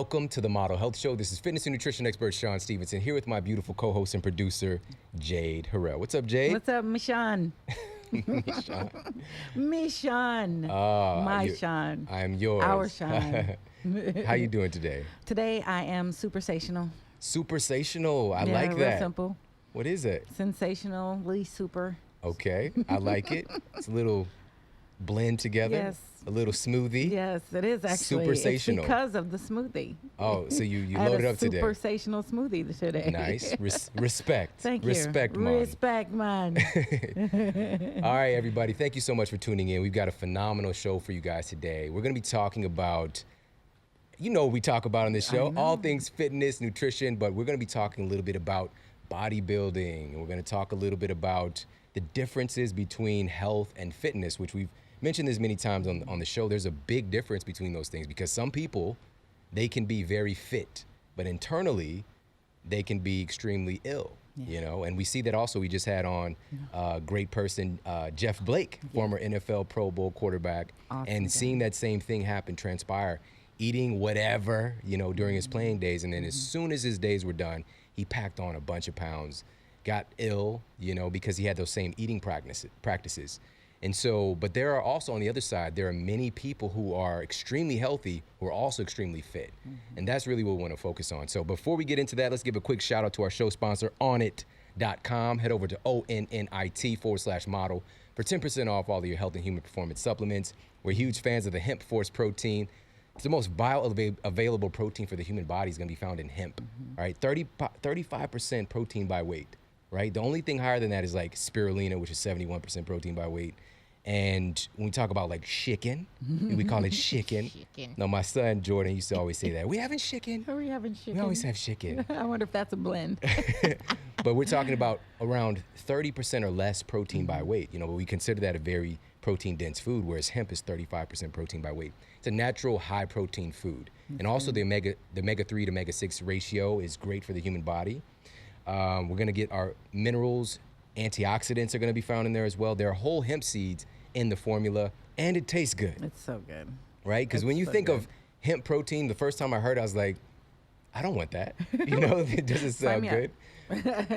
Welcome to the Model Health Show. This is fitness and nutrition expert Shawn Stevenson here with my beautiful co-host and producer, Jade Harrell. What's up, Jade? What's up, Shawn? Me, Shawn. My Shawn. I'm yours. Our Shawn. How you doing today? Today I am supersational. Supersational. I like real that. Simple. What is it? Sensationally super. Okay, I like it. It's a little blend together. Yes. A little smoothie. Yes, it is actually. Supersational. It's because of the smoothie. Oh, so you I had loaded a up today. Supersational smoothie today. Nice. Respect. Thank you. Respect, man. Respect, man. All right, everybody. Thank you so much for tuning in. We've got a phenomenal show for you guys today. We're going to be talking about, you know what we talk about on this show, all things fitness, nutrition, but we're going to be talking a little bit about bodybuilding. And we're going to talk a little bit about the differences between health and fitness, which we've mentioned this many times on the show. There's a big difference between those things because some people, they can be very fit, but internally they can be extremely ill, you know? And we see that also. We just had on a great person, Jeff Blake, former NFL Pro Bowl quarterback, and seeing that same thing happen, transpire, eating whatever, you know, during his playing days. And then as soon as his days were done, he packed on a bunch of pounds, got ill, you know, because he had those same eating practices. And so, but there are also on the other side, there are many people who are extremely healthy who are also extremely fit. And that's really what we want to focus on. So before we get into that, let's give a quick shout out to our show sponsor, Onnit.com. Head over to ONNIT/model for 10% off all of your health and human performance supplements. We're huge fans of the hemp force protein. It's the most bioavailable protein for the human body is going to be found in hemp. All right, 35% protein by weight, right? The only thing higher than that is like spirulina, which is 71% protein by weight. And when we talk about like chicken, we call it chicken. No, my son Jordan used to always say that. We having chicken? Are we having chicken? We always have chicken. I wonder if that's a blend. But we're talking about around 30% or less protein by weight. You know, but we consider that a very protein-dense food, whereas hemp is 35% protein by weight. It's a natural high-protein food. And also the omega-3 to omega-6 ratio is great for the human body. We're going to get our minerals, antioxidants are going to be found in there as well. There are whole hemp seeds in the formula, and it tastes good. It's so good. Right? Because when you think of hemp protein, the first time I heard it, I was like, I don't want that. You know, it doesn't sound good.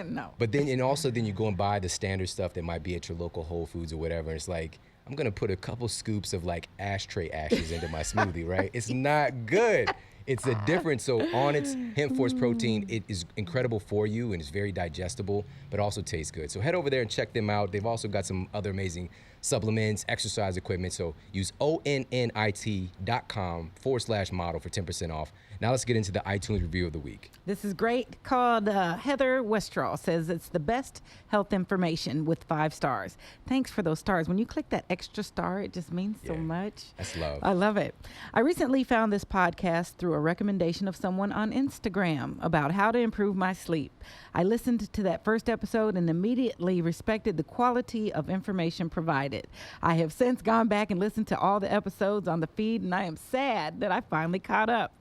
No. But then, and also then you go and buy the standard stuff that might be at your local Whole Foods or whatever. And it's like, I'm going to put a couple scoops of like ashtray ashes into my smoothie, right? It's not good. It's a difference. So Onnit's hemp force protein, it is incredible for you and it's very digestible, but also tastes good. So head over there and check them out. They've also got some other amazing supplements, exercise equipment. So use ONNIT.com/model for 10% off. Now let's get into the iTunes review of the week. This is great. Called Heather Westraw says it's the best health information with 5 stars. Thanks for those stars. When you click that extra star, it just means so much. That's love. I love it. I recently found this podcast through a recommendation of someone on Instagram about how to improve my sleep. I listened to that first episode and immediately respected the quality of information provided. I have since gone back and listened to all the episodes on the feed, and I am sad that I finally caught up.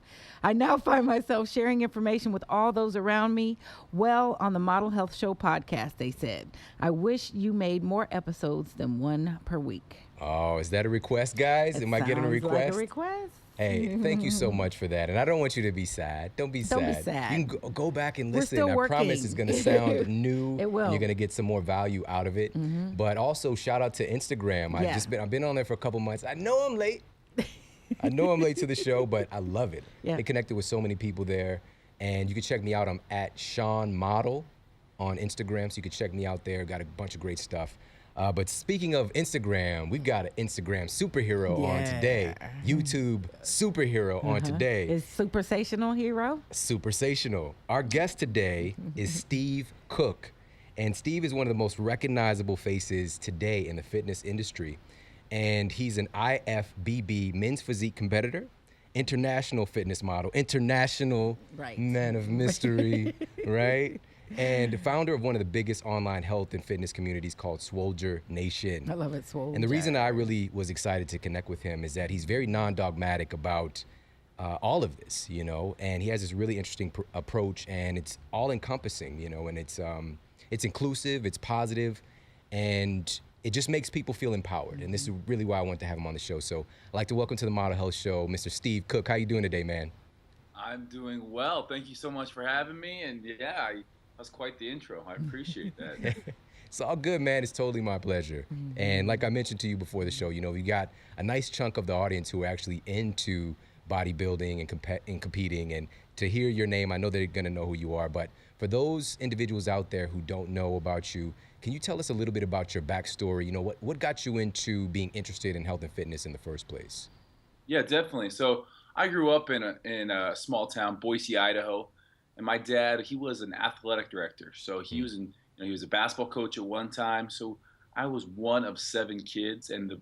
I now find myself sharing information with all those around me. Well, on the Model Health Show podcast, they said, I wish you made more episodes than 1 per week. Oh, is that a request, guys? Am I getting a request? Like a request. Hey, thank you so much for that. And I don't want you to be sad. Don't be sad. Don't be sad. You can go back and listen. We're still working. I promise it's going to sound new. It will. You're going to get some more value out of it. But also, shout out to Instagram. I've been on there for a couple months. I know I'm late. I know I'm late to the show, but I love it. Yeah. They connected with so many people there. And you can check me out. I'm at Shawn Model on Instagram. So you can check me out there. Got a bunch of great stuff. But speaking of Instagram, we've got an Instagram superhero on today. YouTube superhero on today. Is Supersational hero? Supersational. Our guest today is Steve Cook. And Steve is one of the most recognizable faces today in the fitness industry. And he's an IFBB men's physique competitor, international fitness model, international man of mystery, right? And founder of one of the biggest online health and fitness communities called Swolger Nation. I love it, Swolger. And the reason I really was excited to connect with him is that he's very non-dogmatic about all of this, you know, and he has this really interesting approach, and it's all-encompassing, you know, and it's inclusive, it's positive, and it just makes people feel empowered. And this is really why I wanted to have him on the show. So I'd like to welcome to the Model Health Show, Mr. Steve Cook. How you doing today, man? I'm doing well. Thank you so much for having me. And yeah, that's quite the intro. I appreciate that. It's all good, man. It's totally my pleasure. And like I mentioned to you before the show, you know, we got a nice chunk of the audience who are actually into bodybuilding and competing. And to hear your name, I know they're going to know who you are. But for those individuals out there who don't know about you, can you tell us a little bit about your backstory? You know, what got you into being interested in health and fitness in the first place? Yeah, definitely. So I grew up in a small town, Boise, Idaho, and my dad, he was an athletic director. So he was he was a basketball coach at one time. So I was one of 7 kids, and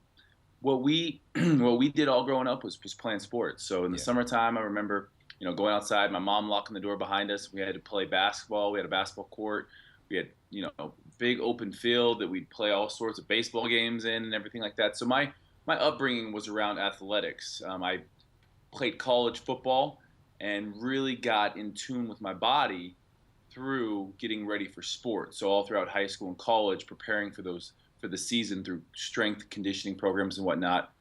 what we what we did all growing up was playing sports. So in the summertime, I remember going outside, my mom locking the door behind us. We had to play basketball. We had a basketball court. We had big open field that we'd play all sorts of baseball games in and everything like that. So my upbringing was around athletics. I played college football and really got in tune with my body through getting ready for sports. So all throughout high school and college, preparing for the season through strength conditioning programs and whatnot.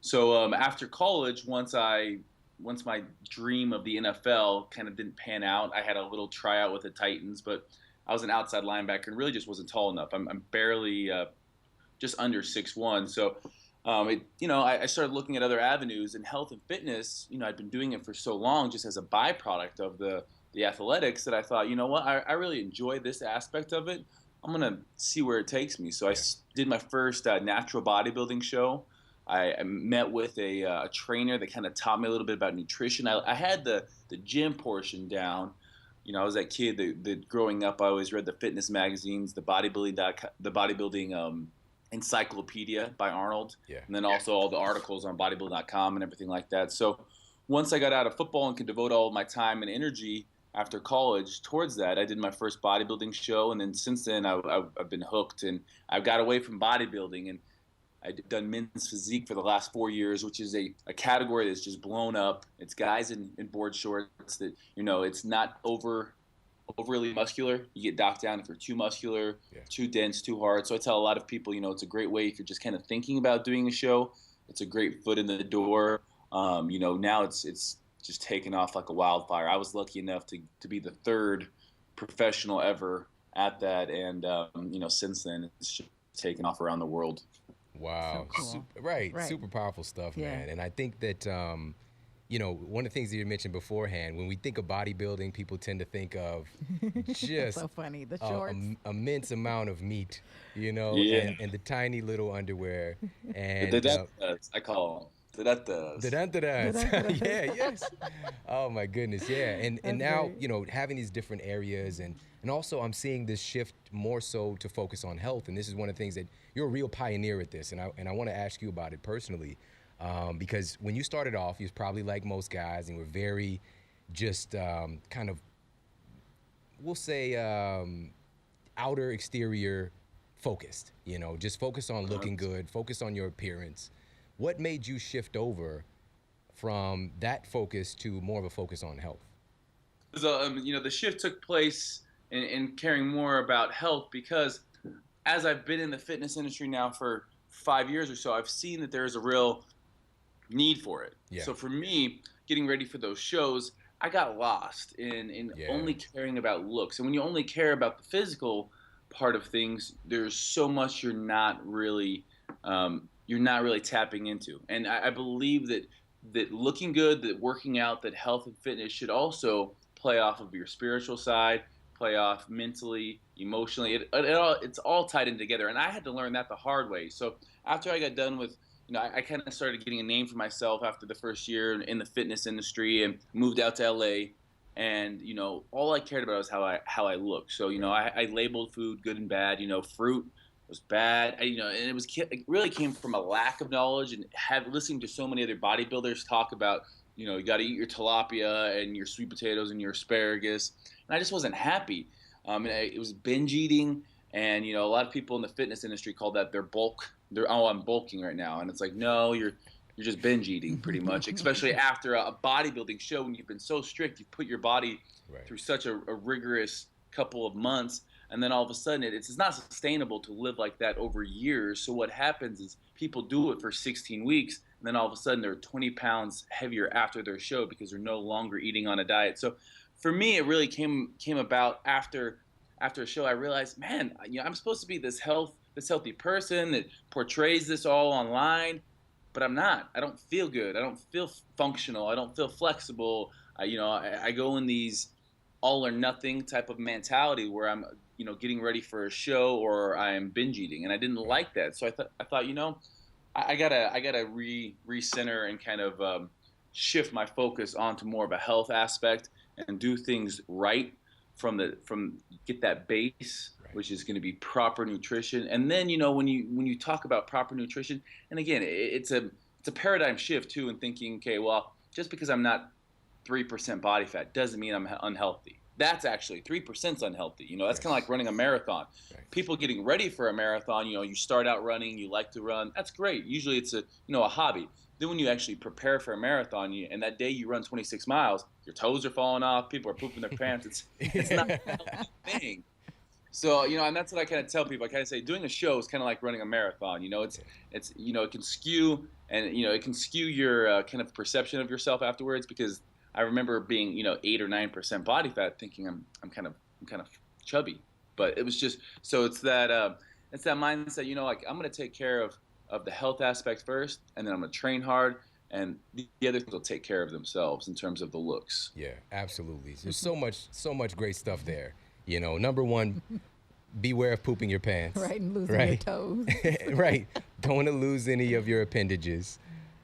So after college, once my dream of the NFL kind of didn't pan out, I had a little tryout with the Titans, but I was an outside linebacker and really just wasn't tall enough. I'm barely just under 6'1". So I started looking at other avenues, and health and fitness, I'd been doing it for so long just as a byproduct of the athletics that I thought, you know what, I really enjoy this aspect of it. I'm going to see where it takes me. So I did my first natural bodybuilding show. I met with a trainer that kind of taught me a little bit about nutrition. I had the gym portion down. I was that kid that growing up, I always read the fitness magazines, the bodybuilding encyclopedia by Arnold, and then also all the articles on bodybuilding.com and everything like that. So once I got out of football and could devote all of my time and energy after college towards that, I did my first bodybuilding show, and then since then I've been hooked, and I've got away from bodybuilding, and I've done men's physique for the last 4 years, which is a category that's just blown up. It's guys in board shorts that, it's not overly muscular. You get knocked down if you're too muscular, too dense, too hard. So I tell a lot of people, it's a great way if you're just kind of thinking about doing a show. It's a great foot in the door. Now it's just taken off like a wildfire. I was lucky enough to be the 3rd professional ever at that, and since then it's just taken off around the world. Wow. So cool. Right. Super powerful stuff, man. And I think that, one of the things that you mentioned beforehand, when we think of bodybuilding, people tend to think of just so funny, the shorts, immense amount of meat, and the tiny little underwear. And I call them. Yeah, yes. Oh my goodness, yeah. And now, great. Having these different areas, and also I'm seeing this shift more so to focus on health. And this is one of the things that you're a real pioneer at this. And I want to ask you about it personally, because when you started off, you was probably like most guys, and were very just kind of, we'll say, outer exterior focused. Just focus on looking good, focus on your appearance. What made you shift over from that focus to more of a focus on health? So, the shift took place in caring more about health because as I've been in the fitness industry now for 5 years or so, I've seen that there's a real need for it. Yeah. So for me, getting ready for those shows, I got lost in only caring about looks. And when you only care about the physical part of things, there's so much you're not really tapping into. And I believe that looking good, that working out, that health and fitness should also play off of your spiritual side, play off mentally, emotionally. It's all tied in together. And I had to learn that the hard way. So after I got done with, I kind of started getting a name for myself after the first year in the fitness industry, and moved out to LA. And, all I cared about was how I looked. So, I labeled food good and bad. Fruit was bad, and it really came from a lack of knowledge, and listening to so many other bodybuilders talk about, you got to eat your tilapia and your sweet potatoes and your asparagus, and I just wasn't happy. It was binge eating, and a lot of people in the fitness industry call that their bulk. I'm bulking right now, and it's like, no, you're just binge eating pretty much, especially after a bodybuilding show when you've been so strict, you've put your body through such a rigorous couple of months. And then all of a sudden, it's not sustainable to live like that over years. So what happens is people do it for 16 weeks, and And then all of a sudden they're 20 pounds heavier after their show because they're no longer eating on a diet. So for me, it really came about after a show. I realized, man, I'm supposed to be this healthy person that portrays this all online, but I'm not. I don't feel good. I don't feel functional. I don't feel flexible. I go in these all or nothing type of mentality where I'm, getting ready for a show or I'm binge eating, and I didn't like that. So I thought, I gotta recenter and kind of shift my focus onto more of a health aspect and do things right from get that base, which is going to be proper nutrition. And then, when you talk about proper nutrition, and again, it's a paradigm shift too, in thinking, okay, well, just because I'm not 3% body fat doesn't mean I'm unhealthy. That's actually 3% is unhealthy. That's kind of like running a marathon. People getting ready for a marathon, you start out running, you like to run. That's great. Usually it's a hobby. Then when you actually prepare for a marathon, and that day you run 26 miles, your toes are falling off, people are pooping their pants. It's not a healthy thing. So, and that's what I kind of tell people. I kind of say doing a show is kind of like running a marathon. It's it can skew, and it can skew your kind of perception of yourself afterwards, because I remember being 8 or 9% body fat, thinking I'm kind of chubby, but it was just, so it's that mindset, like I'm going to take care of the health aspect first, and then I'm going to train hard, and the other things will take care of themselves in terms of the looks. Yeah, absolutely. There's so much great stuff there. Number one, beware of pooping your pants. Right, and losing your toes. Right. Don't want to lose any of your appendages.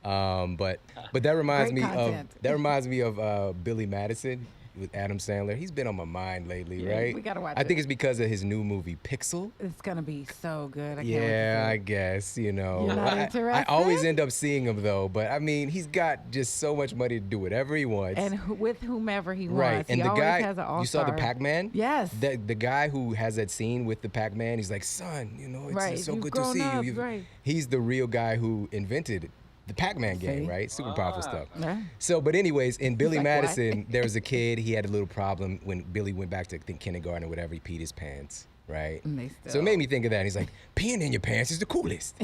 But that reminds me of Billy Madison with Adam Sandler. He's been on my mind lately, right? We gotta watch it. I think it's because of his new movie Pixel. It's gonna be so good. I can't Yeah, wait I guess, You're not interested? I always end up seeing him though, but I mean, he's got just so much money to do whatever he wants. And with whomever he right. wants. And he the always guy, has an all-star. you saw the Pac-Man? Yes. The guy who has that scene with the Pac-Man, he's like, son, it's so good to see you. Right. He's the real guy who invented the Pac-Man game, right? Super powerful stuff. Yeah. So, but anyways, in Billy like, Madison, there was a kid, he had a little problem when Billy went back to, I think, kindergarten or whatever, he peed his pants, right? So it made me think of that. And he's like, peeing in your pants is the coolest.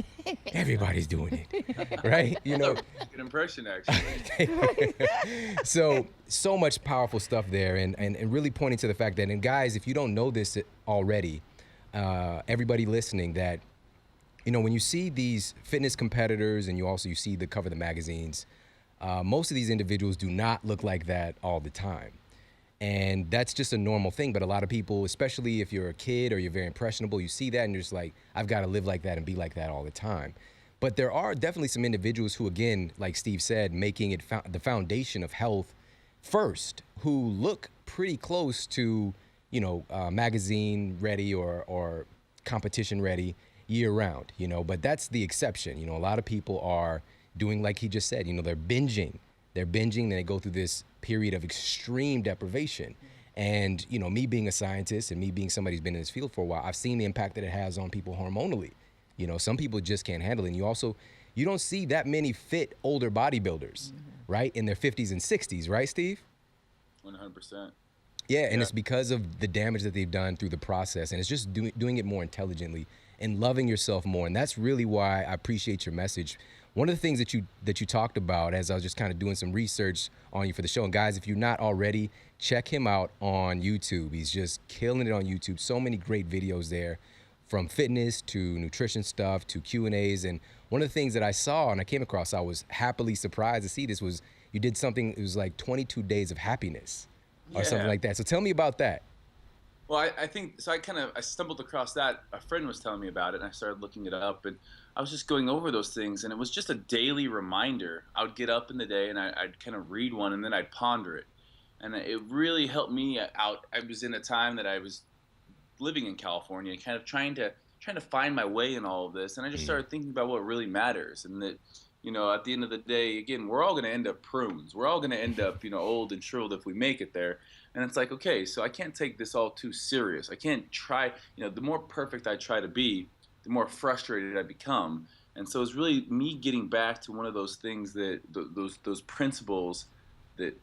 Everybody's doing it, right? Good impression, actually. So much powerful stuff there, and really pointing to the fact that, and guys, if you don't know this already, everybody listening, that when you see these fitness competitors and you see the cover of the magazines, most of these individuals do not look like that all the time. And that's just a normal thing. But a lot of people, especially if you're a kid or you're very impressionable, you see that and you're just like, I've got to live like that and be like that all the time. But there are definitely some individuals who, again, like Steve said, making it the foundation of health first, who look pretty close to, magazine ready or competition ready year round, but that's the exception. A lot of people are doing, like he just said, they're binging, then they go through this period of extreme deprivation. And, me being a scientist and me being somebody who's been in this field for a while, I've seen the impact that it has on people hormonally. Some people just can't handle it. And you don't see that many fit older bodybuilders, right? In their 50s and 60s, right, Steve? 100%. Yeah, and it's because of the damage that they've done through the process. And it's just doing it more intelligently and loving yourself more. And that's really why I appreciate your message. One of the things that you talked about, as I was just kind of doing some research on you for the show, and guys, if you're not already, check him out on YouTube. He's just killing it on YouTube. So many great videos there, from fitness to nutrition stuff to Q&As. And one of the things that I saw and I came across, I was happily surprised to see this, was you did something, it was like 22 days of happiness or something like that. So tell me about that. Well, I think, so I stumbled across that. A friend was telling me about it, and I started looking it up, and I was just going over those things, and it was just a daily reminder. I would get up in the day, and I'd kind of read one, and then I'd ponder it. And it really helped me out. I was in a time that I was living in California, kind of trying to find my way in all of this, and I just started thinking about what really matters, and that, at the end of the day, again, we're all going to end up prunes. We're all going to end up, old and shriveled if we make it there. And it's like, okay, so I can't take this all too serious. I can't try, the more perfect I try to be, the more frustrated I become. And so it's really me getting back to one of those things, that those principles that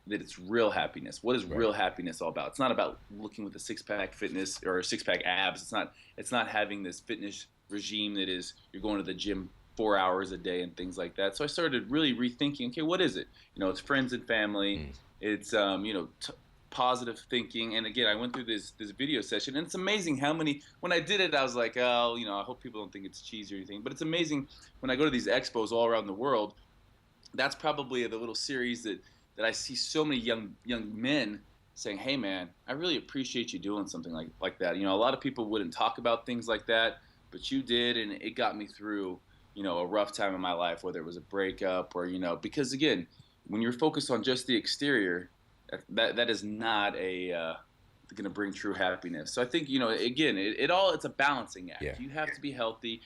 it's real happiness. What is real happiness all about? It's not about looking with a six-pack fitness or six-pack abs. It's not having this fitness regime that is, you're going to the gym 4 hours a day and things like that. So I started really rethinking, okay, what is it? You know, it's friends and family. It's, you know, positive thinking. And again, I went through this video session, and it's amazing how many, when I did it, I was like, oh, you know, I hope people don't think it's cheesy or anything, but it's amazing when I go to these expos all around the world. That's probably the little series that I see so many young men saying, hey man, I really appreciate you doing something like that. You know, a lot of people wouldn't talk about things like that, but you did, and it got me through, you know, a rough time in my life, whether it was a breakup or, you know, because again, when you're focused on just the exterior, that is not going to bring true happiness. So I think, you know, again, it's a balancing act. You have to be healthy.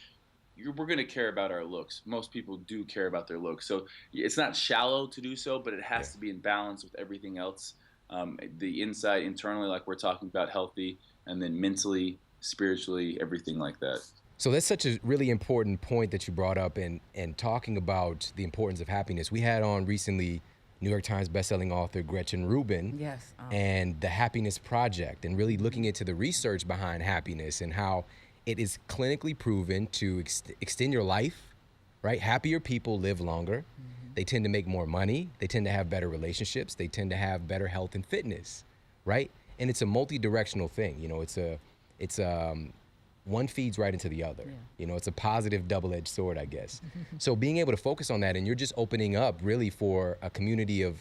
We're going to care about our looks. Most people do care about their looks. So it's not shallow to do so, but it has to be in balance with everything else. The inside, internally, like we're talking about, healthy, and then mentally, spiritually, everything like that. So that's such a really important point that you brought up, and talking about the importance of happiness. We had on recently New York Times bestselling author Gretchen Rubin, and the Happiness Project, and really looking into the research behind happiness and how it is clinically proven to extend your life, right? Happier people live longer. They tend to make more money. They tend to have better relationships. They tend to have better health and fitness, right? And it's a multi-directional thing. You know, it's one feeds right into the other. You know, it's a positive double-edged sword, I guess. So being able to focus on that, and you're just opening up really for a community of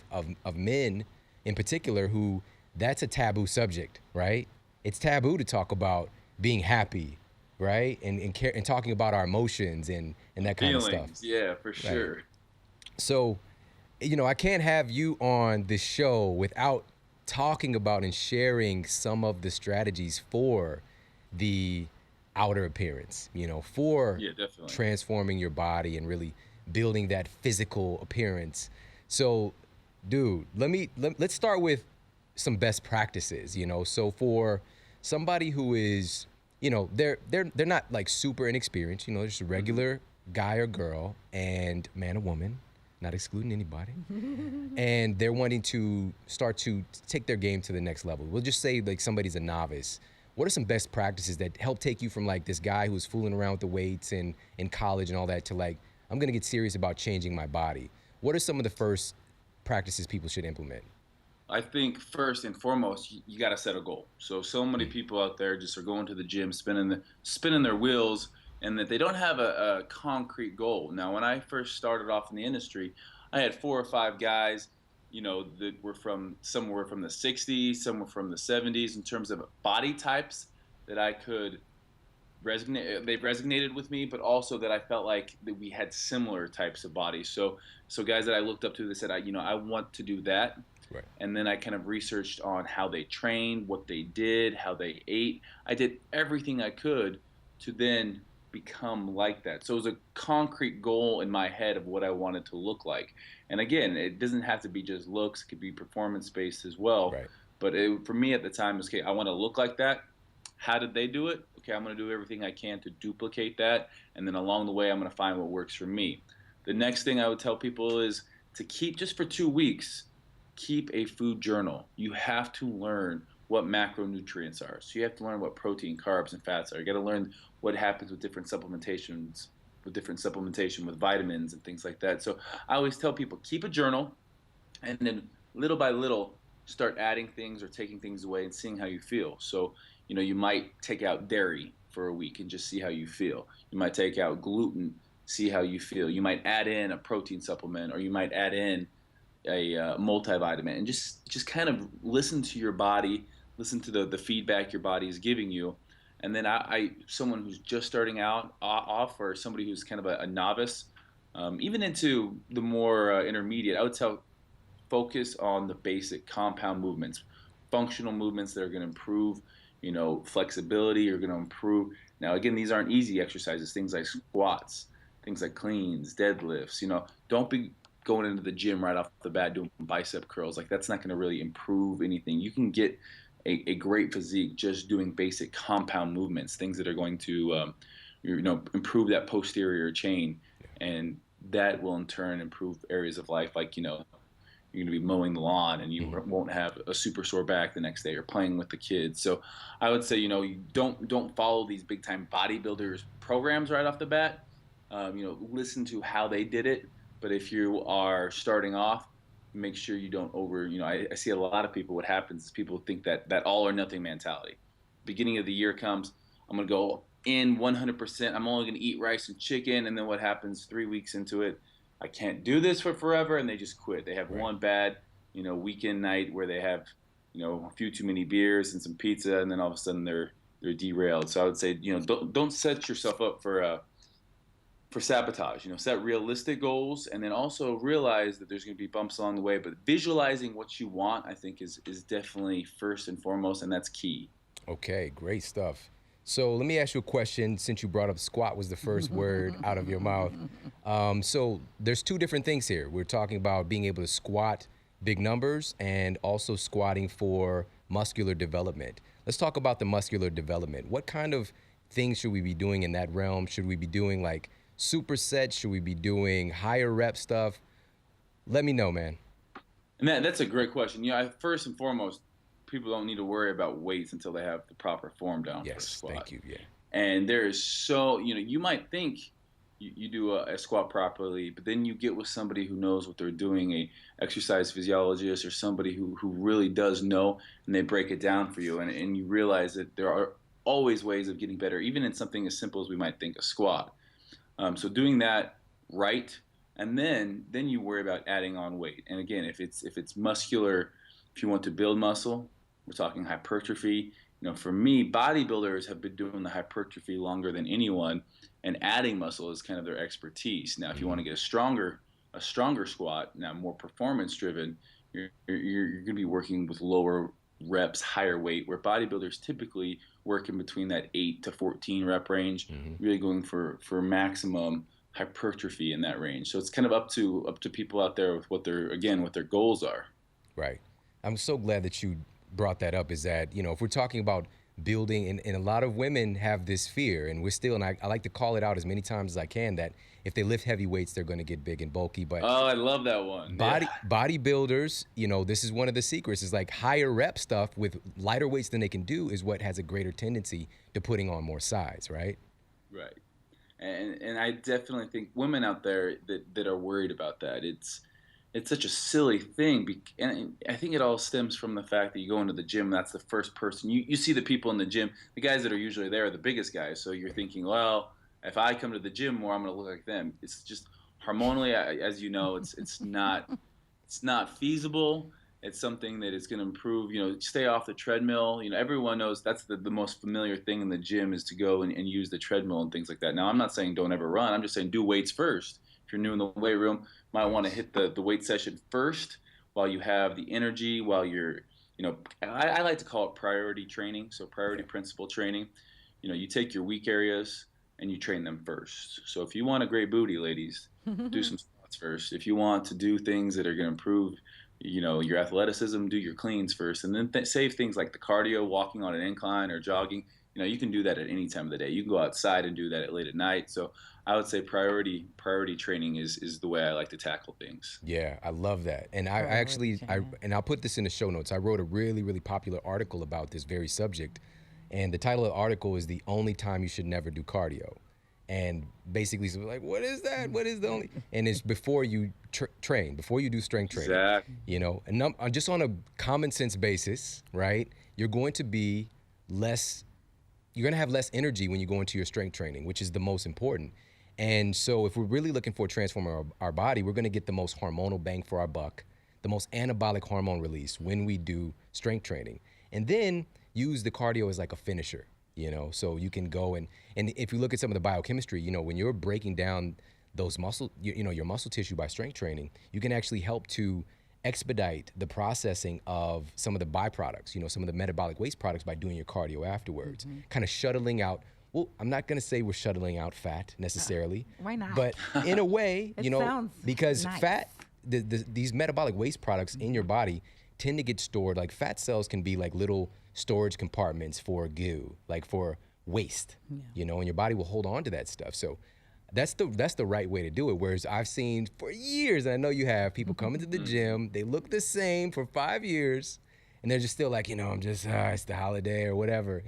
men in particular who, that's a taboo subject, right? It's taboo to talk about being happy, right? And talking about our emotions and that kind of stuff. Yeah, for sure. Right. So, you know, I can't have you on the show without talking about and sharing some of the strategies for the outer appearance, you know, for transforming your body and really building that physical appearance. So, dude, let's start with some best practices, you know. So for somebody who is, you know, they're not like super inexperienced, you know, just a regular guy or girl, and man or woman, not excluding anybody, and they're wanting to start to take their game to the next level. We'll just say like somebody's a novice. What are some best practices that help take you from like this guy who was fooling around with the weights and in college and all that to like, I'm gonna get serious about changing my body? What are some of the first practices people should implement? I think first and foremost, you got to set a goal. So many people out there just are going to the gym, spinning their wheels, and that they don't have a concrete goal. Now, when I first started off in the industry, I had 4 or 5 guys, you know, that were some were from the 60s, some were from the 70s in terms of body types that I could resonate. They resonated with me, but also that I felt like that we had similar types of bodies. So guys that I looked up to that said, I want to do that. Right. And then I kind of researched on how they trained, what they did, how they ate. I did everything I could to then become like that. So it was a concrete goal in my head of what I wanted to look like. And again, it doesn't have to be just looks. It could be performance-based as well. Right. But for me at the time, it was, okay, I want to look like that. How did they do it? Okay, I'm going to do everything I can to duplicate that. And then along the way, I'm going to find what works for me. The next thing I would tell people is to keep, just for 2 weeks, keep a food journal. You have to learn what macronutrients are. So you have to learn what protein, carbs, and fats are. You got to learn what happens with different supplementations, with vitamins and things like that. So I always tell people, keep a journal, and then little by little, start adding things or taking things away and seeing how you feel. So, you know, you might take out dairy for a week and just see how you feel. You might take out gluten, see how you feel. You might add in a protein supplement, or you might add in a multivitamin, and just kind of listen to your body, listen to the feedback your body is giving you. And then someone who's just starting out off, or somebody who's kind of a novice, even into the more intermediate, I would tell focus on the basic compound movements, functional movements that are going to improve, you know, flexibility, are going to improve. Now, again, these aren't easy exercises, things like squats, things like cleans, deadlifts. You know, don't be going into the gym right off the bat doing bicep curls. Like, that's not going to really improve anything. You can get a great physique just doing basic compound movements, things that are going to improve that posterior chain, and that will in turn improve areas of life, like, you know, you're going to be mowing the lawn and you won't have a super sore back the next day, or playing with the kids. So I would say, you know, you don't follow these big time bodybuilders programs right off the bat. Listen to how they did it. But if you are starting off, make sure you don't I see a lot of people, what happens is people think that all or nothing mentality. Beginning of the year comes, I'm going to go in 100%. I'm only going to eat rice and chicken. And then what happens 3 weeks into it? I can't do this for forever. And they just quit. They have one bad, weekend night where they have, a few too many beers and some pizza. And then all of a sudden they're derailed. So I would say, don't set yourself up for sabotage. Set realistic goals, and then also realize that there's going to be bumps along the way. But visualizing what you want, I think, is definitely first and foremost, and that's key. Okay, great stuff. So let me ask you a question, since you brought up squat was the first word out of your mouth. So there's two different things here. We're talking about being able to squat big numbers and also squatting for muscular development. Let's talk about the muscular development. What kind of things should we be doing in that realm? Should we be doing like supersets? Should we be doing higher rep stuff? Let me know, man. And that's a great question. First and foremost, people don't need to worry about weights until they have the proper form down for a squat. Thank you. Yeah. And there is you might think you do a squat properly, but then you get with somebody who knows what they're doing, a exercise physiologist or somebody who really does know, and they break it down for you. And you realize that there are always ways of getting better, even in something as simple as we might think a squat. So doing that right, and then you worry about adding on weight. And again, if it's muscular, if you want to build muscle, we're talking hypertrophy. For me, bodybuilders have been doing the hypertrophy longer than anyone, and adding muscle is kind of their expertise. Now, if you want to get a stronger squat, now more performance driven, you're going to be working with lower reps, higher weight, where bodybuilders typically work in between that 8 to 14 rep range, really going for maximum hypertrophy in that range. So it's kind of up to people out there with what their goals are. Right. I'm so glad that you brought that up, is that, if we're talking about building, and a lot of women have this fear, and I like to call it out as many times as I can, that if they lift heavy weights, they're going to get big and bulky. But I love that one. Bodybuilders, this is one of the secrets, is like higher rep stuff with lighter weights than they can do is what has a greater tendency to putting on more size, right? Right. And I definitely think women out there that are worried about that, it's such a silly thing. And I think it all stems from the fact that you go into the gym, that's the first person. You see the people in the gym, the guys that are usually there are the biggest guys. So you're thinking, well, if I come to the gym more, I'm going to look like them. It's just hormonally, as you know, it's not feasible. It's something that is going to improve, stay off the treadmill. Everyone knows that's the most familiar thing in the gym, is to go and use the treadmill and things like that. Now, I'm not saying don't ever run. I'm just saying do weights first. If you're new in the weight room, might want to hit the weight session first while you have the energy, while you're, I like to call it priority training. So priority principle training, you take your weak areas and you train them first. So if you want a great booty, ladies, do some squats first. If you want to do things that are going to improve, your athleticism, do your cleans first, and then save things like the cardio, walking on an incline or jogging. You can do that at any time of the day. You can go outside and do that late at night. So I would say priority training is the way I like to tackle things. Yeah, I love that. And and I'll put this in the show notes. I wrote a really, really popular article about this very subject. And the title of the article is "The Only Time You Should Never Do Cardio." And basically, so like, what is that? What is the only? And it's before you train, before you do strength training. Exactly. And just on a common sense basis, right? You're going to have less energy when you go into your strength training, which is the most important. And so if we're really looking for transforming our body, we're going to get the most hormonal bang for our buck, the most anabolic hormone release when we do strength training. And then use the cardio as like a finisher, so you can go and if you look at some of the biochemistry, when you're breaking down those your muscle tissue by strength training, you can actually help to expedite the processing of some of the byproducts, some of the metabolic waste products by doing your cardio afterwards, kind of shuttling out. Well, I'm not going to say we're shuttling out fat necessarily. Why not? But in a way, because nice. Fat, these metabolic waste products in your body tend to get stored. Like fat cells can be like little storage compartments for goo, like for waste, and your body will hold on to that stuff. So that's the right way to do it. Whereas I've seen for years, and I know you have, people come into the gym, they look the same for 5 years, and they're just still like, I'm just, it's the holiday or whatever,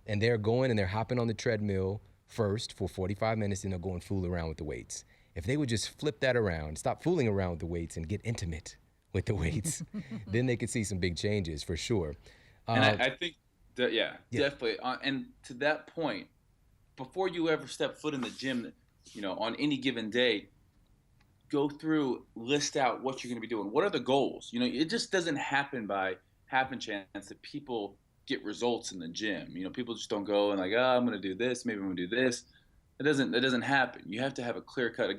and they're going and they're hopping on the treadmill first for 45 minutes, and they'll go and fool around with the weights. If they would just flip that around, stop fooling around with the weights and get intimate with the weights, then they could see some big changes for sure. And I think that, definitely. And to that point, before you ever step foot in the gym, on any given day, go through, list out what you're going to be doing. What are the goals? It just doesn't happen by happen chance that people get results in the gym. People just don't go and like, I'm going to do this. Maybe I'm going to do this. It doesn't happen. You have to have a clear cut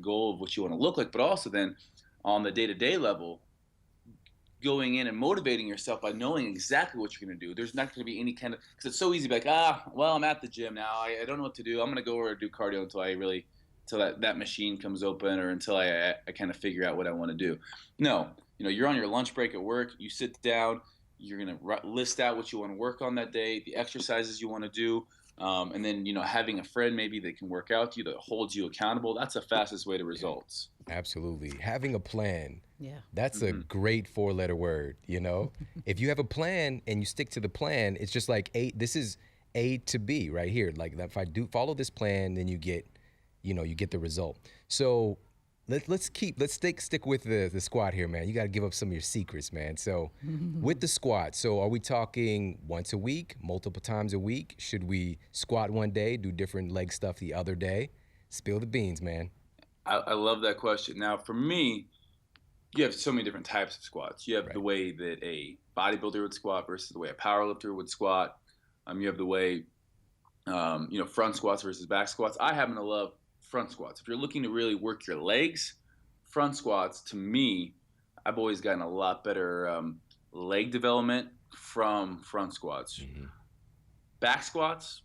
goal of what you want to look like, but also then on the day-to-day level, going in and motivating yourself by knowing exactly what you're going to do. There's not going to be any kind of, because it's so easy to be like, I'm at the gym now. I don't know what to do. I'm going to go over and do cardio until that machine comes open, or until I kind of figure out what I want to do. No, you're on your lunch break at work. You sit down. You're going to list out what you want to work on that day, the exercises you want to do. And then, having a friend maybe that can work out to you, that holds you accountable, that's the fastest way to results. Absolutely. Having a plan. Yeah. That's a great 4-letter word, If you have a plan and you stick to the plan, it's just like this is A to B right here. Like if I do follow this plan, then you get the result. So let's stick with the squat here, man. You got to give up some of your secrets, man. So with the squat, so are we talking once a week, multiple times a week? Should we squat one day, do different leg stuff the other day? Spill the beans, man. I love that question. Now, for me, you have so many different types of squats. You have the way that a bodybuilder would squat versus the way a powerlifter would squat. You have the way, front squats versus back squats. I happen to love front squats. If you're looking to really work your legs, front squats, to me, I've always gotten a lot better leg development from front squats. Mm-hmm. Back squats,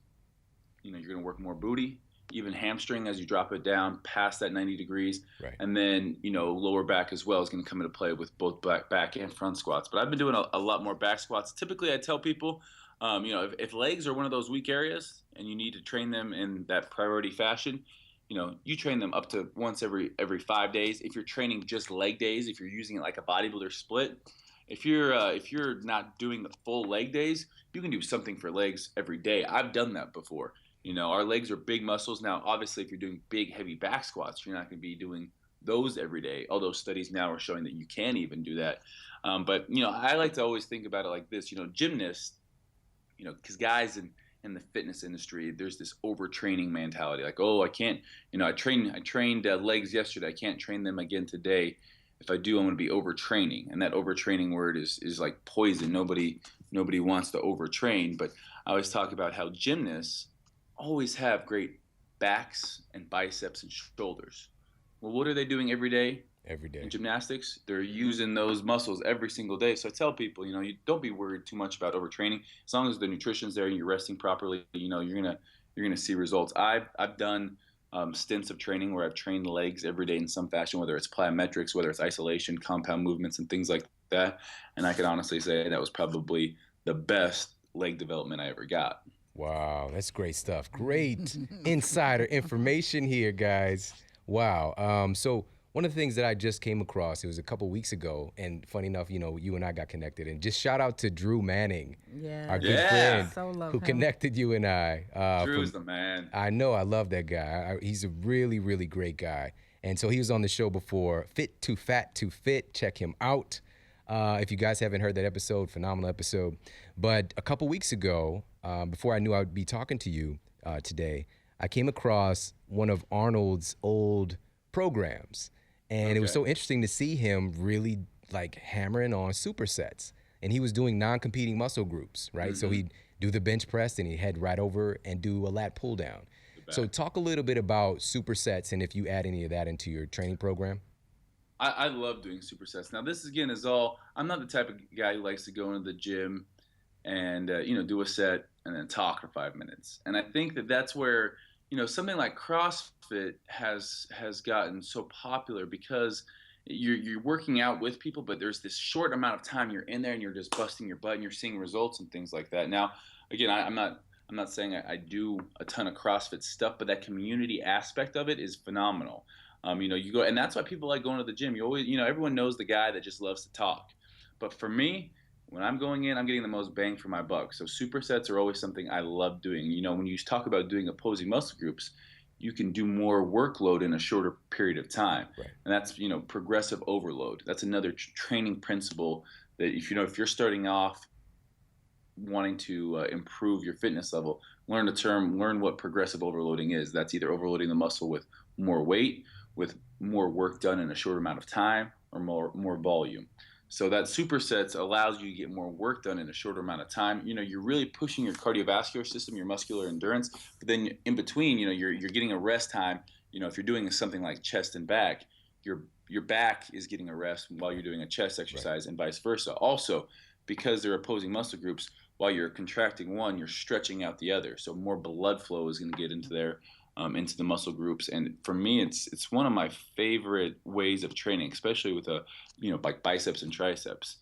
you're going to work more booty, even hamstring as you drop it down past that 90 degrees. Right. And then, lower back as well is going to come into play with both back and front squats. But I've been doing a lot more back squats. Typically, I tell people, if legs are one of those weak areas and you need to train them in that priority fashion, you train them up to once every 5 days. If you're training just leg days, if you're using it like a bodybuilder split, if you're not doing the full leg days, you can do something for legs every day. I've done that before. Our legs are big muscles. Now, obviously, if you're doing big, heavy back squats, you're not going to be doing those every day. Although studies now are showing that you can even do that. But I like to always think about it like this. Gymnasts, because guys in the fitness industry, there's this overtraining mentality. Like, I can't, I trained legs yesterday. I can't train them again today. If I do, I'm going to be overtraining. And that overtraining word is like poison. Nobody wants to overtrain. But I always talk about how gymnasts always have great backs and biceps and shoulders. Well, what are they doing every day? Every day. In gymnastics, they're using those muscles every single day. So I tell people, you don't be worried too much about overtraining. As long as the nutrition's there and you're resting properly, you're gonna see results. I've done stints of training where I've trained legs every day in some fashion, whether it's plyometrics, whether it's isolation, compound movements, and things like that. And I can honestly say that was probably the best leg development I ever got. Wow, that's great stuff. Great insider information here, guys. Wow. So one of the things that I just came across, it was a couple weeks ago, and funny enough, you and I got connected, and just shout out to Drew Manning, our good friend, who connected you and I. Drew's the man. I know, I love that guy. He's a really, really great guy. And so he was on the show before, Fit to Fat to Fit. Check him out. If you guys haven't heard that episode, phenomenal episode. But a couple weeks ago, before I knew I would be talking to you today, I came across one of Arnold's old programs. And it was so interesting to see him really like hammering on supersets. And he was doing non-competing muscle groups, right? Mm-hmm. So he'd do the bench press and he'd head right over and do a lat pull down. So talk a little bit about supersets and if you add any of that into your training program. I love doing supersets. Now this again is all, I'm not the type of guy who likes to go into the gym and do a set and then talk for 5 minutes. And I think that's where something like CrossFit has gotten so popular because you're working out with people, but there's this short amount of time you're in there and you're just busting your butt and you're seeing results and things like that. Now, again, I'm not saying I do a ton of CrossFit stuff, but that community aspect of it is phenomenal. You go, and that's why people like going to the gym. You always, everyone knows the guy that just loves to talk. But for me, when I'm going in, I'm getting the most bang for my buck. So supersets are always something I love doing. You know, when you talk about doing opposing muscle groups, you can do more workload in a shorter period of time. Right. And that's, you know, progressive overload. That's another training principle that if you're starting off wanting to improve your fitness level, learn what progressive overloading is. That's either overloading the muscle with more weight, with more work done in a short amount of time, or more volume. So that supersets allows you to get more work done in a shorter amount of time. You know, you're really pushing your cardiovascular system, your muscular endurance. But then in between, you know, you're getting a rest time. You know, if you're doing something like chest and back, your back is getting a rest while you're doing a chest exercise, right, and vice versa. Also, because they're opposing muscle groups, while you're contracting one, you're stretching out the other. So more blood flow is going to get into there, into the muscle groups. And for me, it's one of my favorite ways of training, especially with like biceps and triceps.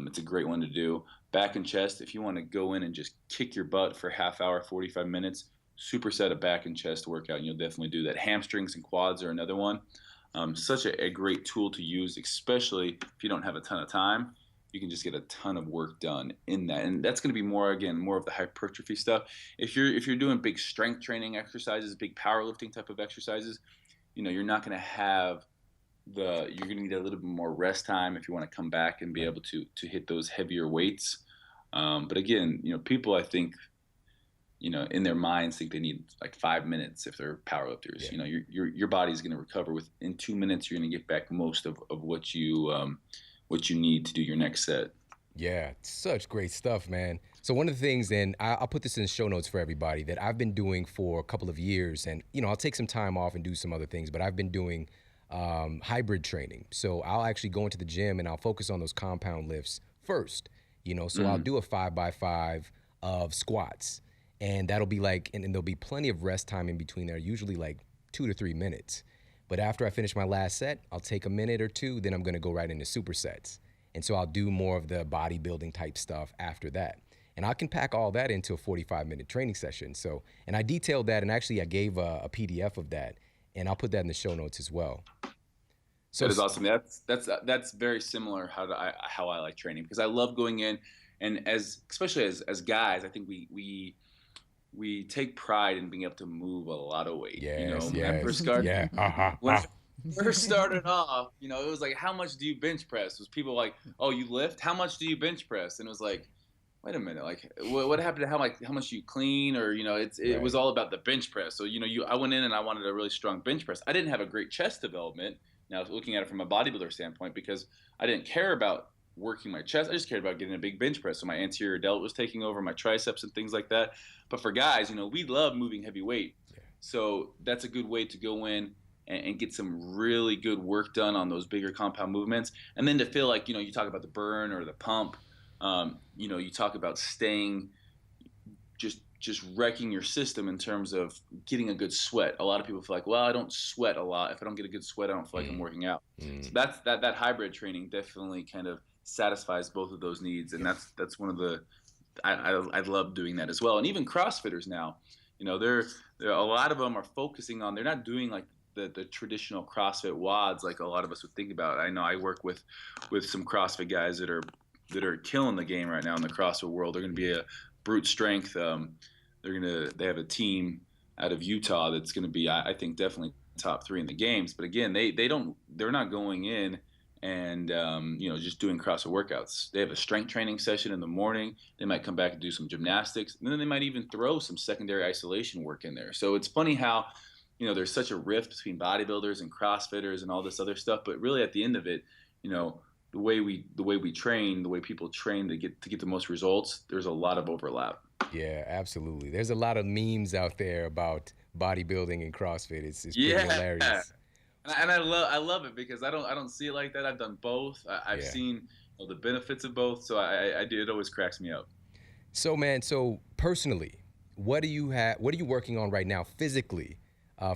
It's a great one to do. Back and chest, if you want to go in and just kick your butt for half hour, 45 minutes, superset a back and chest workout, and you'll definitely do that. Hamstrings and quads are another one. Such a great tool to use, especially if you don't have a ton of time. You can just get a ton of work done in that, and that's going to be more of the hypertrophy stuff. If you're doing big strength training exercises, big powerlifting type of exercises, you know, you're not going to have you're going to need a little bit more rest time if you want to come back and be able to hit those heavier weights. But again, you know, people, I think, you know, in their minds think they need like 5 minutes if they're powerlifters. Yeah. You know, your body's going to recover in 2 minutes. You're going to get back most of what you need to do your next set. Yeah, such great stuff, man. So one of the things, and I'll put this in the show notes for everybody, that I've been doing for a couple of years, and, you know, I'll take some time off and do some other things, but I've been doing hybrid training. So I'll actually go into the gym and I'll focus on those compound lifts first, you know, so I'll do a 5x5 of squats, and that'll be like, and there'll be plenty of rest time in between there, usually like 2 to 3 minutes. But after I finish my last set, I'll take a minute or two, then I'm gonna go right into supersets. And so I'll do more of the bodybuilding type stuff after that. And I can pack all that into a 45-minute training session. So, and I detailed that, and actually I gave a PDF of that, and I'll put that in the show notes as well. So that is awesome. That's very similar how I like training, because I love going in, and especially as guys, I think we take pride in being able to move a lot of weight. Yes, you know, yes, when I first started, when I first started off, you know, it was like, how much do you bench press? It was people like, oh, you lift? How much do you bench press? And it was like, wait a minute, like what happened to how much you clean? Or, you know, it was all about the bench press. So, you know, I went in and I wanted a really strong bench press. I didn't have a great chest development. Now, looking at it from a bodybuilder standpoint, because I didn't care about working my chest, I just cared about getting a big bench press. So my anterior delt was taking over, my triceps and things like that. But for guys, you know, we love moving heavy weight. Yeah. So that's a good way to go in and get some really good work done on those bigger compound movements. And then to feel like, you know, you talk about the burn or the pump, you know, you talk about staying, just wrecking your system in terms of getting a good sweat. A lot of people feel like, well, I don't sweat a lot. If I don't get a good sweat, I don't feel like I'm working out. So that hybrid training definitely kind of satisfies both of those needs. And that's one of the, I love doing that as well. And even CrossFitters now, you know, there a lot of them are focusing on, they're not doing like the traditional CrossFit WODs like a lot of us would think about. I know I work with some CrossFit guys that are killing the game right now in the CrossFit world. They're going to be a brute strength. They have a team out of Utah that's going to be, I think, definitely top 3 in the games. But again, they're not going in and you know, just doing CrossFit workouts. They have a strength training session in the morning. They might come back and do some gymnastics, and then they might even throw some secondary isolation work in there. So it's funny how, you know, there's such a rift between bodybuilders and CrossFitters and all this other stuff. But really, at the end of it, you know, the way we train, the way people train to get the most results, there's a lot of overlap. Yeah, absolutely. There's a lot of memes out there about bodybuilding and CrossFit. It's pretty hilarious. And I love it, because I don't see it like that. I've done both. I've seen, you know, the benefits of both. So it always cracks me up. So, man, personally, what are you working on right now physically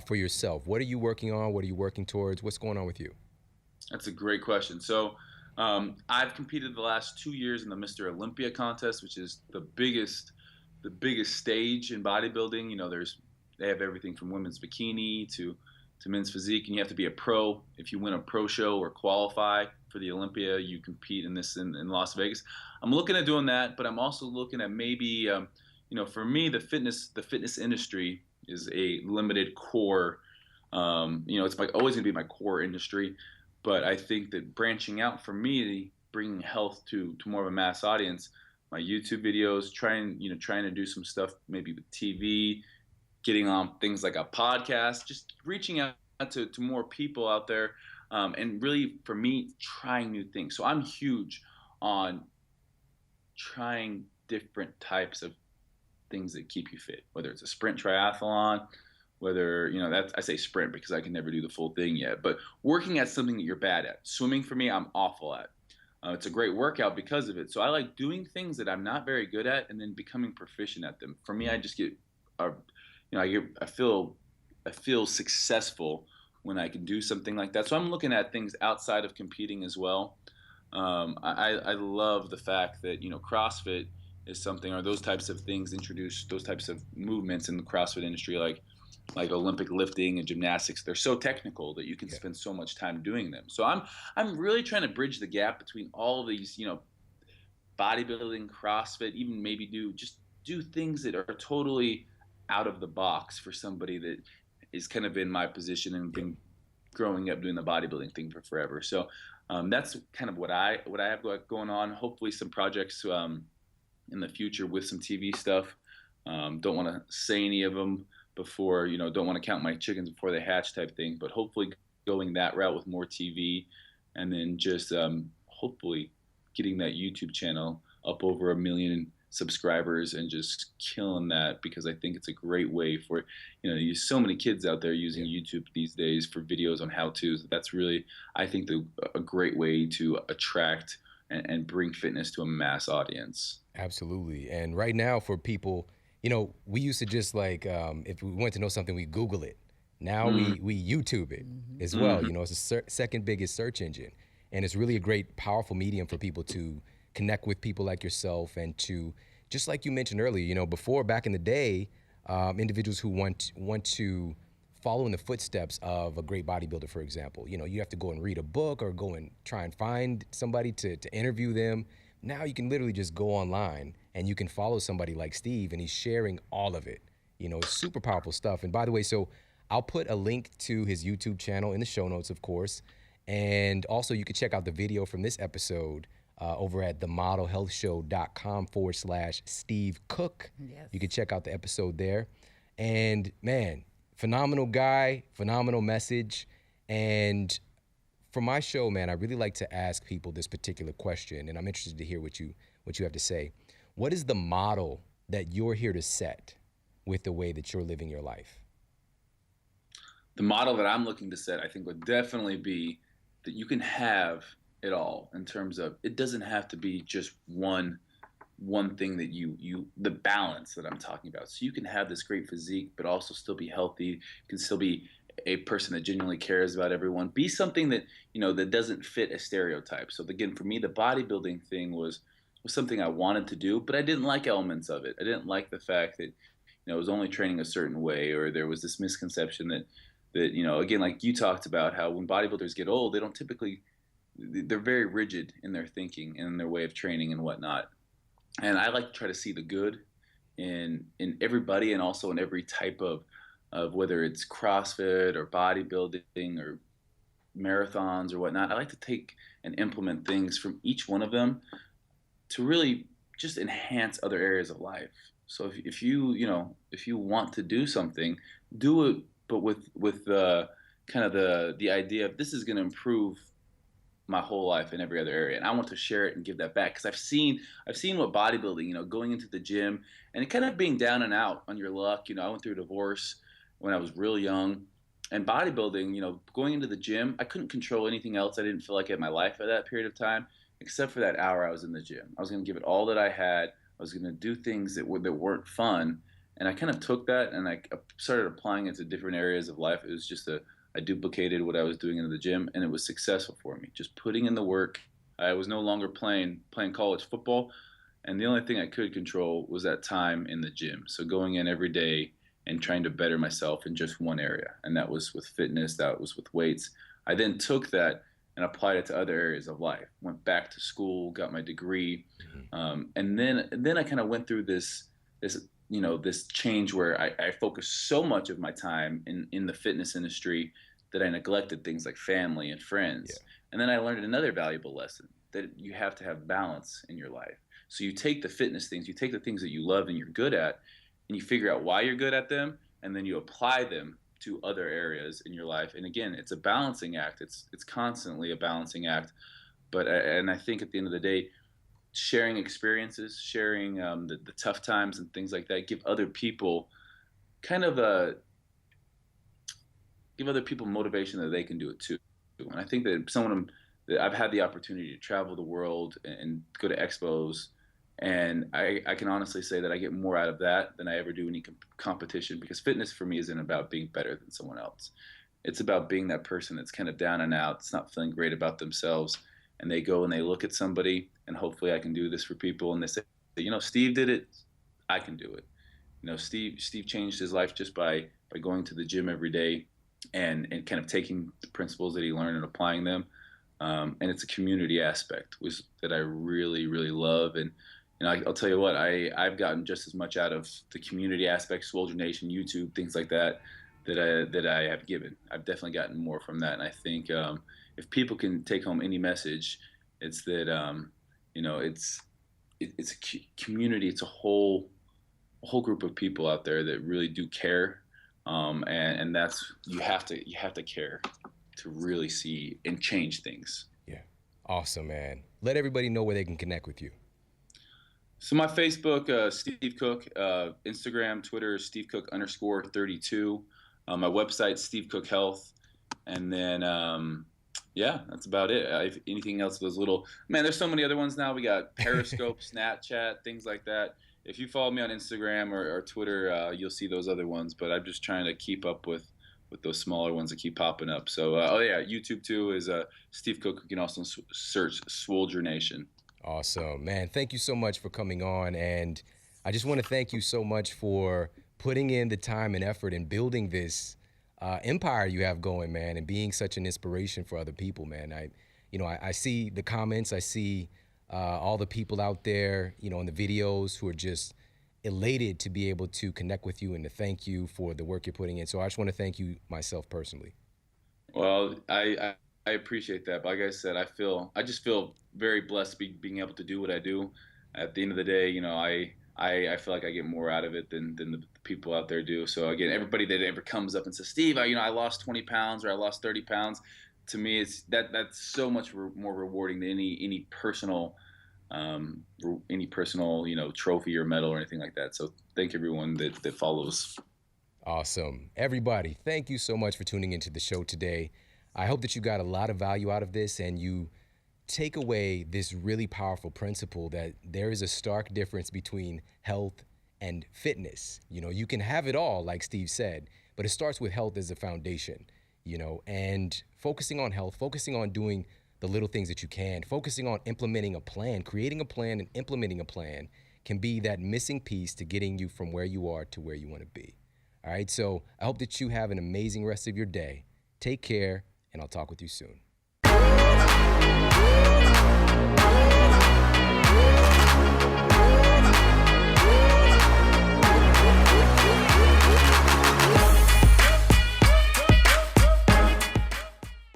for yourself? What are you working on? What are you working towards? What's going on with you? That's a great question. So I've competed the last 2 years in the Mr. Olympia contest, which is the biggest stage in bodybuilding. You know, they have everything from women's bikini to to men's physique, and you have to be a pro. If you win a pro show or qualify for the Olympia, you compete in Las Vegas. I'm looking at doing that, but I'm also looking at maybe, for me, the fitness industry is a limited core. It's always going to be my core industry, but I think that branching out for me, bringing health to more of a mass audience, my YouTube videos, trying to do some stuff maybe with TV, getting on things like a podcast, just reaching out to more people out there, and really for me, trying new things. So I'm huge on trying different types of things that keep you fit, whether it's a sprint triathlon, whether, I say sprint because I can never do the full thing yet, but working at something that you're bad at. Swimming for me, I'm awful at. It's a great workout because of it. So I like doing things that I'm not very good at and then becoming proficient at them. For me, I just get, I feel successful when I can do something like that. So I'm looking at things outside of competing as well. I love the fact that, CrossFit is something, or those types of things introduce those types of movements in the CrossFit industry, like Olympic lifting and gymnastics. They're so technical that you can spend so much time doing them. So I'm really trying to bridge the gap between all of these, bodybuilding, CrossFit, even maybe do things that are totally out of the box for somebody that is kind of in my position and been growing up doing the bodybuilding thing for forever. So that's kind of what I have going on. Hopefully some projects in the future with some TV stuff. Don't want to say any of them before, don't want to count my chickens before they hatch type thing, but hopefully going that route with more TV, and then just hopefully getting that YouTube channel up over 1 million subscribers and just killing that, because I think it's a great way for, there's so many kids out there using YouTube these days for videos on how-tos. That's really, I think, a great way to attract and bring fitness to a mass audience. Absolutely. And right now for people, we used to just if we want to know something, we Google it. Now we YouTube it as well. It's the second biggest search engine. And it's really a great, powerful medium for people to connect with people like yourself, and to, just like you mentioned earlier, before, back in the day, individuals who want to follow in the footsteps of a great bodybuilder, for example, you have to go and read a book or go and try and find somebody to interview them. Now you can literally just go online and you can follow somebody like Steve, and he's sharing all of it. It's super powerful stuff. And by the way, so I'll put a link to his YouTube channel in the show notes, of course. And also you can check out the video from this episode over at themodelhealthshow.com/Steve Cook. Yes. You can check out the episode there. And man, phenomenal guy, phenomenal message. And for my show, man, I really like to ask people this particular question, and I'm interested to hear what you have to say. What is the model that you're here to set with the way that you're living your life? The model that I'm looking to set, I think, would definitely be that you can have it all, in terms of, it doesn't have to be just one thing that the balance that I'm talking about. So you can have this great physique, but also still be healthy. You can still be a person that genuinely cares about everyone. Be something that, that doesn't fit a stereotype. So again, for me, the bodybuilding thing was something I wanted to do, but I didn't like elements of it. I didn't like the fact that, I was only training a certain way, or there was this misconception that, again, like you talked about, how when bodybuilders get old, they're very rigid in their thinking and in their way of training and whatnot. And I like to try to see the good in everybody, and also in every type of whether it's CrossFit or bodybuilding or marathons or whatnot. I like to take and implement things from each one of them to really just enhance other areas of life. So if you want to do something, do it, but with kind of the idea of, this is going to improve my whole life in every other area, and I want to share it and give that back, because I've seen what bodybuilding, going into the gym and it kind of being down and out on your luck. I went through a divorce when I was real young, and bodybuilding, going into the gym, I couldn't control anything else. I didn't feel like I had my life at that period of time, except for that hour I was in the gym. I was going to give it all that I had. I was going to do things that weren't fun, and I kind of took that and I started applying it to different areas of life. It was just I duplicated what I was doing in the gym, and it was successful for me. Just putting in the work. I was no longer playing college football, and the only thing I could control was that time in the gym. So going in every day and trying to better myself in just one area. And that was with fitness, that was with weights. I then took that and applied it to other areas of life. Went back to school, got my degree, and then I kind of went through this change where I focused so much of my time in the fitness industry that I neglected things like family and friends. Yeah. And then I learned another valuable lesson, that you have to have balance in your life. So you take the fitness things, you take the things that you love and you're good at, and you figure out why you're good at them, and then you apply them to other areas in your life. And again, it's a balancing act. It's constantly a balancing act. But and I think at the end of the day, sharing experiences, sharing the tough times and things like that, give other people motivation that they can do it too. And I think that I've had the opportunity to travel the world and go to expos, and I can honestly say that I get more out of that than I ever do any competition, because fitness for me isn't about being better than someone else. It's about being that person that's kind of down and out, that's not feeling great about themselves, and they go and they look at somebody, and hopefully I can do this for people, and they say, Steve did it, I can do it. Steve changed his life just by going to the gym every day and kind of taking the principles that he learned and applying them. And it's a community aspect that I really, really love. And I'll tell you what, I've gotten just as much out of the community aspect, Swolger Nation, YouTube, things like that I have given. I've definitely gotten more from that. And I think if people can take home any message, it's that it's a community. It's a whole group of people out there that really do care, and that's you have to care to really see and change things. Yeah, awesome, man. Let everybody know where they can connect with you. So my Facebook, Steve Cook, Instagram, Twitter, Steve Cook _32. My website, Steve Cook Health, and then that's about it. If anything else, those little there's so many other ones now. We got Periscope, Snapchat, things like that. If you follow me on Instagram or Twitter, you'll see those other ones. But I'm just trying to keep up with those smaller ones that keep popping up. So YouTube too is Steve Cook. You can also search Swolger Nation. Awesome, man. Thank you so much for coming on, and I just want to thank you so much for putting in the time and effort in building this empire you have going, man, and being such an inspiration for other people, man. I see the comments, I see all the people out there, in the videos who are just elated to be able to connect with you and to thank you for the work you're putting in. So I just want to thank you myself personally. Well, I appreciate that. But like I said, I just feel very blessed being able to do what I do. At the end of the day, I feel like I get more out of it than the people out there do. So again, everybody that ever comes up and says, Steve, I lost 20 pounds or I lost 30 pounds, to me, it's that's so much more rewarding than any personal trophy or medal or anything like that. So thank everyone that follows. Awesome. Everybody, thank you so much for tuning into the show today. I hope that you got a lot of value out of this and you take away this really powerful principle that there is a stark difference between health and fitness. You can have it all, like Steve said, but it starts with health as a foundation, and focusing on health, focusing on doing the little things that you can, focusing on implementing a plan, creating a plan and implementing a plan can be that missing piece to getting you from where you are to where you want to be. All right, so I hope that you have an amazing rest of your day. Take care, and I'll talk with you soon.